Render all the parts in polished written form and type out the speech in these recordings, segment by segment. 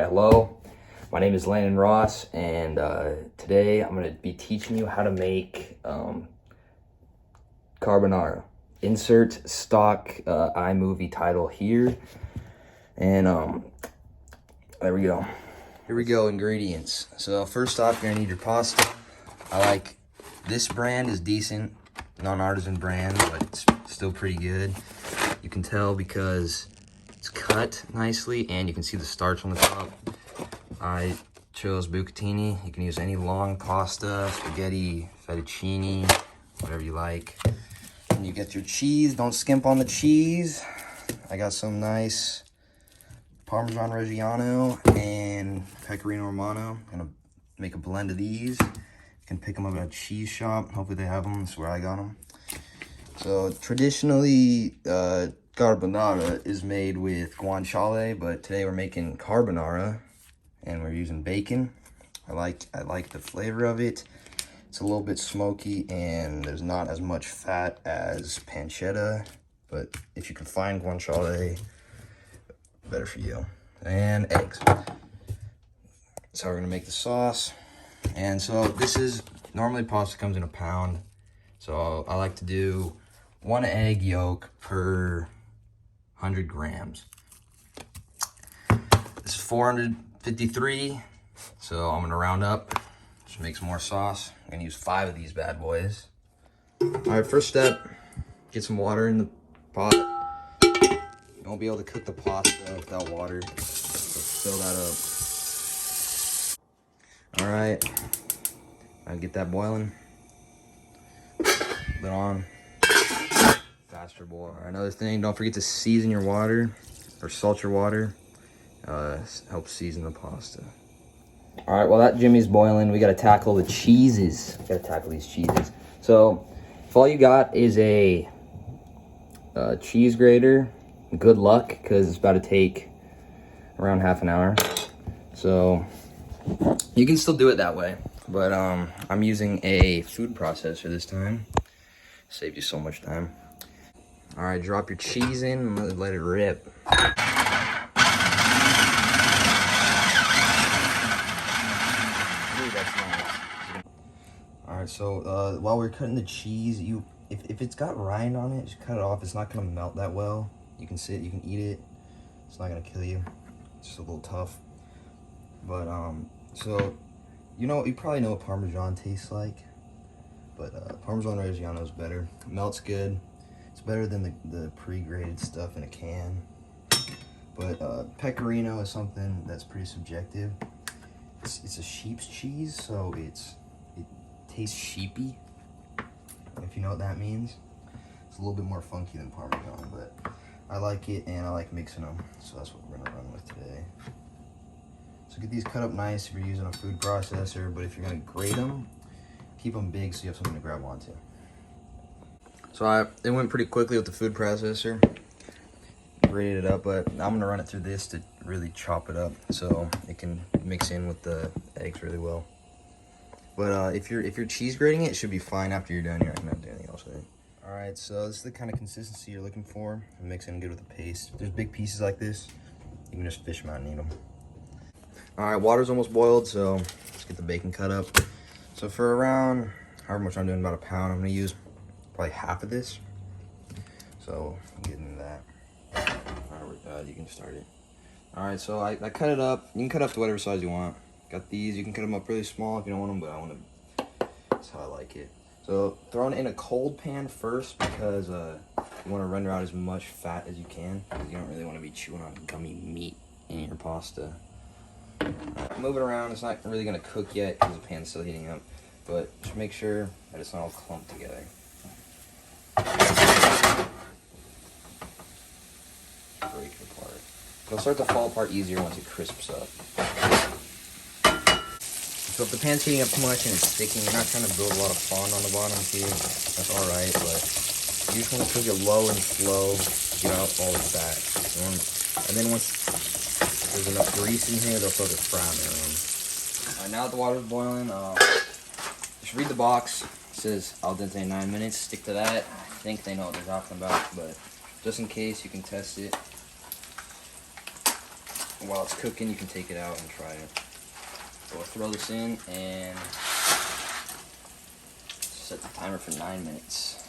hello. My name is Landon Ross, and today I'm going to be teaching you how to make carbonara. Insert stock iMovie title here, and there we go. Here we go, ingredients. So first off, you're going to need your pasta. I like this brand is decent, non-artisan brand, but it's still pretty good. You can tell because it's cut nicely, and you can see the starch on the top. I chose bucatini. You can use any long pasta, spaghetti, fettuccine, whatever you like. And you get your cheese. Don't skimp on the cheese. I got some nice Parmesan Reggiano and Pecorino Romano. I'm gonna make a blend of these. You can pick them up at a cheese shop. Hopefully they have them. That's where I got them. So traditionally, carbonara is made with guanciale, but today we're making carbonara, and we're using bacon. I like the flavor of it. It's a little bit smoky, and there's not as much fat as pancetta, but if you can find guanciale, better for you. And eggs. That's how we're gonna make the sauce. And so this is, normally pasta comes in a pound, so I like to do 1 egg yolk per 100 grams. This is 453, so I'm gonna round up, just make some more sauce. I'm gonna use 5 of these bad boys. All right, first step, get some water in the pot. You won't be able to cook the pasta without water, so fill that up. All right, I'll get that boiling. Lid on. Faster boil. Another thing, don't forget to season your water or salt your water. Helps season the pasta. All right, while that Jimmy's boiling, we got to tackle the cheeses. We got to tackle these cheeses. So if all you got is a cheese grater, good luck, because it's about to take around half an hour. So you can still do it that way, but I'm using a food processor this time. Saved you so much time. All right, drop your cheese in and let it rip. Ooh, that's nice. All right, so while we're cutting the cheese, if it's got rind on it, just cut it off. It's not gonna melt that well. You can you can eat it. It's not gonna kill you. It's just a little tough. But so you probably know what Parmesan tastes like, but Parmesan Reggiano is better. It melts good. It's better than the pre-grated stuff in a can. But Pecorino is something that's pretty subjective. It's a sheep's cheese, so it tastes sheepy, if you know what that means. It's a little bit more funky than Parmesan, but I like it, and I like mixing them, so that's what we're gonna run with today. So get these cut up nice if you're using a food processor, but if you're gonna grate them, keep them big so you have something to grab onto. So it went pretty quickly with the food processor. Grated it up, but I'm gonna run it through this to really chop it up so it can mix in with the eggs really well. But if you're cheese grating it, it should be fine after you're done. You're not gonna have to do anything else with it. All right, so this is the kind of consistency you're looking for. Mix in good with the paste. If there's big pieces like this, you can just fish them out and eat them. All right, water's almost boiled, so let's get the bacon cut up. So for around, however much I'm doing, about a pound, I'm gonna use probably half of this. So I'm getting into that. All right, you can start it. All right, so I cut it up. You can cut up to whatever size you want. Got these. You can cut them up really small if you don't want them, but I want to. That's how I like it. So throw it in a cold pan first, because you want to render out as much fat as you can. You don't really want to be chewing on gummy meat in your pasta. Move it around. It's not really gonna cook yet because the pan's still heating up, but just make sure that it's not all clumped together. Break it apart. It'll start to fall apart easier once it crisps up. So if the pan's heating up too much and it's sticking, you're not trying to build a lot of fond on the bottom too. That's all right, but you just want to cook it low and slow, get out all the fat. And then once there's enough grease in here, they'll start to fry on their own. All right, now that the water's boiling, just read the box. It says al dente 9 minutes. Stick to that. I think they know what they're talking about, but just in case, you can test it. while it's cooking, you can take it out and try it. So we'll throw this in and set the timer for 9 minutes.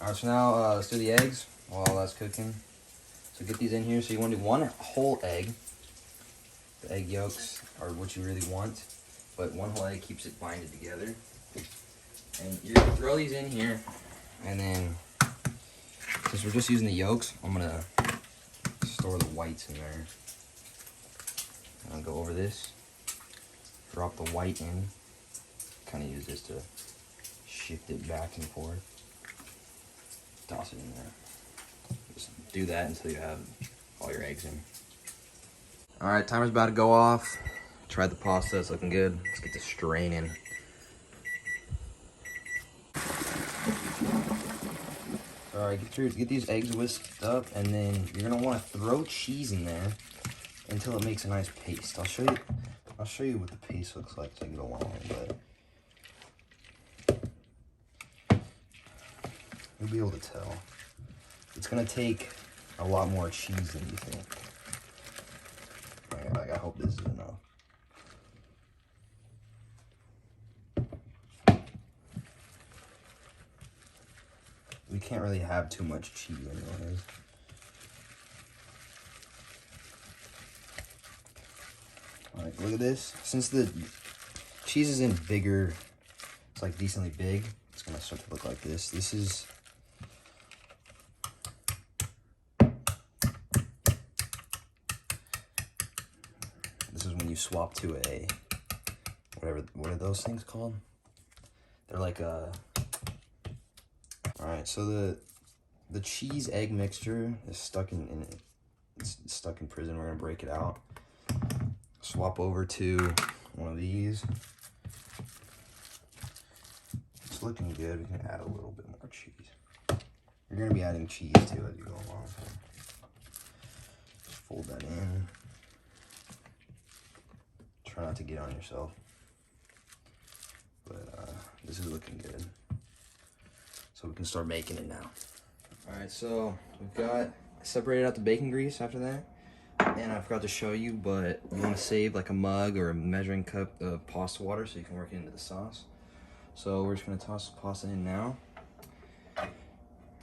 Alright, so now let's do the eggs while that's cooking. So get these in here. So you want to do 1 whole egg. The egg yolks are what you really want, but 1 whole egg keeps it binded together. And you're gonna throw these in here, and then since we're just using the yolks, I'm gonna store the whites in there. I'll go over this, drop the white in, kind of use this to shift it back and forth. Toss it in there. Just do that until you have all your eggs in. All right, timer's about to go off. Tried the pasta, it's looking good. Let's get this straining. All right, get these eggs whisked up, and then you're gonna want to throw cheese in there until it makes a nice paste. I'll show you what the paste looks like as I go along, but you'll be able to tell. It's gonna take a lot more cheese than you think. I hope this is enough. We can't really have too much cheese anyways. Alright, look at this. Since the cheese is in bigger, it's like decently big, it's gonna start to look like this. This is when you swap to a what are those things called? They're like a Alright, so the cheese egg mixture is stuck it's stuck in prison. We're gonna break it out. Swap over to one of these. It's looking good. We can add a little bit more cheese. You're gonna be adding cheese too as you go along. Just fold that in. Try not to get on yourself. But this is looking good. So we can start making it now. All right, so we've got separated out the bacon grease after that. And I forgot to show you, but you want to save like a mug or a measuring cup of pasta water so you can work it into the sauce. So we're just gonna toss the pasta in now.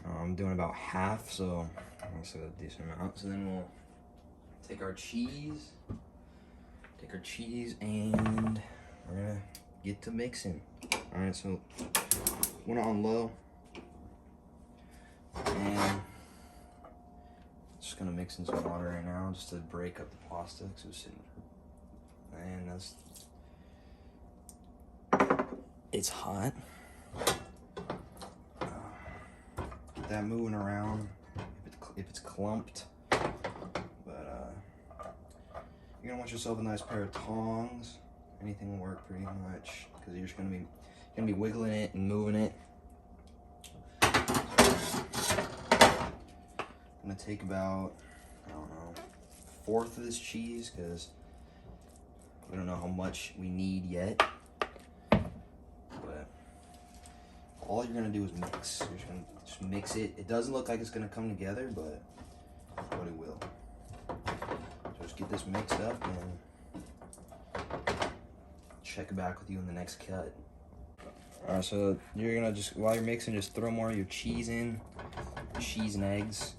I'm doing about half, so that's a decent amount. So then we'll take our cheese and we're gonna get to mixing. All right, so one on low. And just gonna mix in some water right now just to break up the pasta because it was sitting. And it's hot. Get that moving around if it's clumped. But you're gonna want yourself a nice pair of tongs. Anything will work pretty much because you're just gonna be wiggling it and moving it. I'm gonna take about, I don't know, 1/4 of this cheese because we don't know how much we need yet. But all you're gonna do is mix. You're just gonna mix it. It doesn't look like it's gonna come together, but it will. So just get this mixed up and check back with you in the next cut. All right, so you're gonna just, while you're mixing, just throw more of your cheese in, cheese and eggs.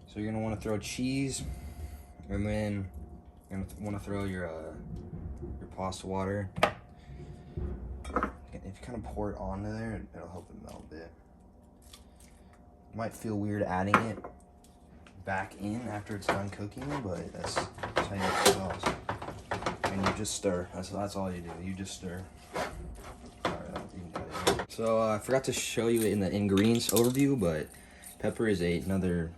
So you're gonna want to throw cheese, and then you're gonna want to throw your pasta water. If you kind of pour it onto there, it'll help it melt a bit. It might feel weird adding it back in after it's done cooking, but that's how you make the sauce. And you just stir. That's all you do. You just stir. All right, so I forgot to show you in the ingredients overview, but pepper is another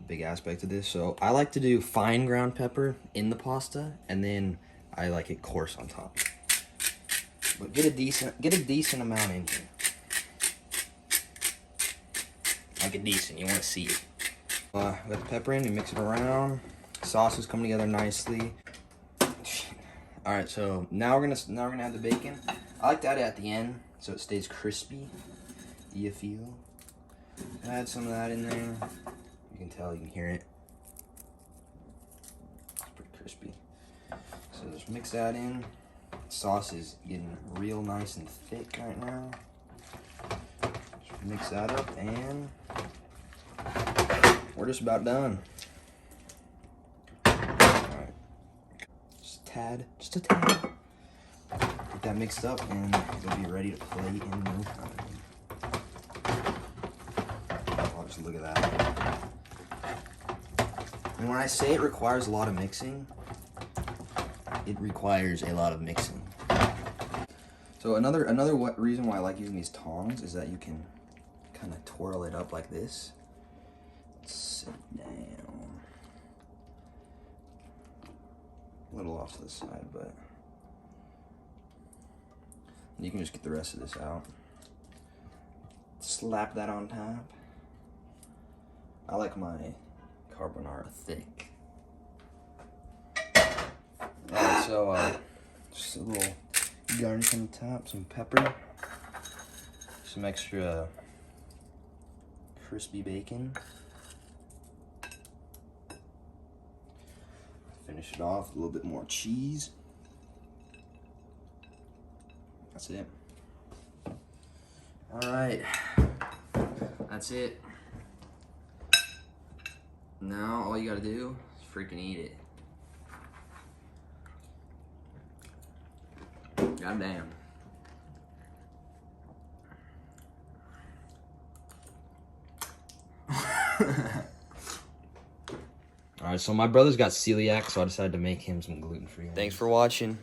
big aspect of this. So I like to do fine ground pepper in the pasta, and then I like it coarse on top. But get a decent amount in here. Like a decent, you want to see it. Got the pepper in, you mix it around. Sauce is coming together nicely. All right, so now we're gonna add the bacon. I like to add it at the end so it stays crispy. You feel? Add some of that in there. You can tell, you can hear it. It's pretty crispy. So just mix that in. Sauce is getting real nice and thick right now. Just mix that up and we're just about done. Alright. Just a tad. Get that mixed up and it'll be ready to plate in no time. Oh, just look at that. And when I say it requires a lot of mixing, it requires a lot of mixing. So another reason why I like using these tongs is that you can kind of twirl it up like this. Sit down. A little off to the side, but you can just get the rest of this out. Slap that on top. I like my carbonara thick. Alright, so just a little garnish on the top, some pepper, some extra crispy bacon. Finish it off with a little bit more cheese. That's it. Alright, that's it. Now all you gotta do is freaking eat it. God damn. Alright, so my brother's got celiac, so I decided to make him some gluten-free. Thanks for watching.